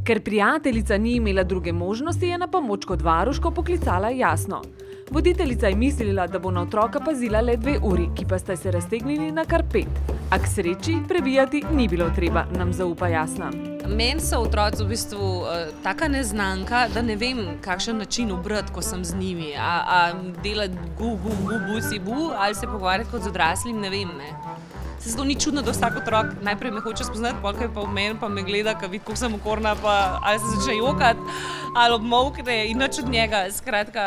Ker prijateljica ni imela druge možnosti, je na pomoč kot varuško poklicala Jasno. Voditeljica je mislila, da bo na otroka pazila le 2 uri, ki pa sta se raztegnili na kar 5. A k sreči prebijati ni bilo treba, nam zaupa Jasna. Meni so otroci v bistvu taka neznanka, da ne vem, kakšen način obrati, ko sem z njimi. A delati bu, ali se pogovarjati kot z odraslim, ne vem, ne. Se zato ni čudno, da vsak otrok najprej me hoče spoznati, potem ko je pa v meni, pa me gleda, ko vidi, kako sem okorna, pa ali se začne jokati, ali obmolkne in nič od njega. Skratka,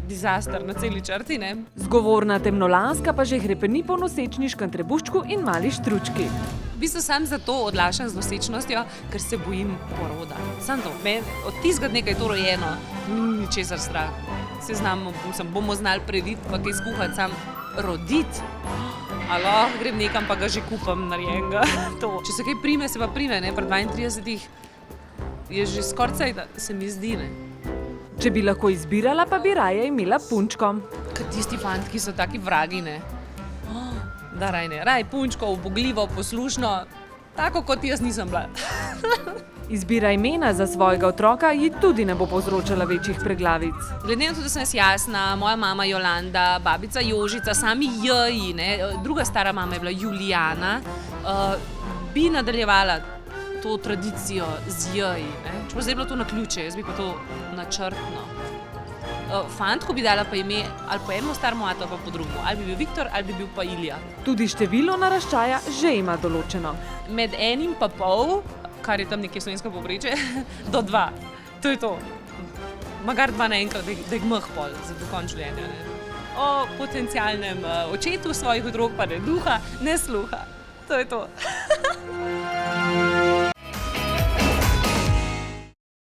disaster na celi črti, ne. Zgovorna temnolaska pa že hrepeni po nosečni škantrebuščku in mali štručki. V bistvu sam zato odlašam z nosečnostjo, ker se bojim poroda. Sam to, od tistega dne, ko je to rojeno, ni ničesar strah. Se bomo znali prediti, pa kaj skuhati, sam roditi. Alo, grem nekam, pa ga že kupam narejenega. Če se kaj prime, se pa prime, ne, pri 32 je že skoraj, da se mi zdi, ne. Če bi lahko izbirala, pa bi raje imela punčko. Ker tisti fantki, ki so taki vragi, ne. Da raj ne, raj punčko, ubogljivo, poslušno, tako kot jaz nisem bila. Izbira imena za svojega otroka ji tudi ne bo povzročala večjih preglavic. Glede na to, da sem jaz Jasna, moja mama Jolanda, babica Jožica, sami J-ji, ne, druga stara mama je bila Julijana, bi nadaljevala to tradicijo z J-ji, ne. Čeprav zdaj je bilo to na ključe, jaz bi pa to načrtno. Fantku bi dala pa ime ali po enemu staremu atu ali pa po drugemu. Ali bi bil Viktor ali bi bil pa Ilija. Tudi število naraščaja že ima določeno. Med 1,5, kar je tam nekje slovensko povprečje, do 2. To je to. Magar 2 naenkrat, da je gmah pol za do konca življenja. Ne. O potencialnem očetu svojih otrok pa ne duha, ne sluha. To je to.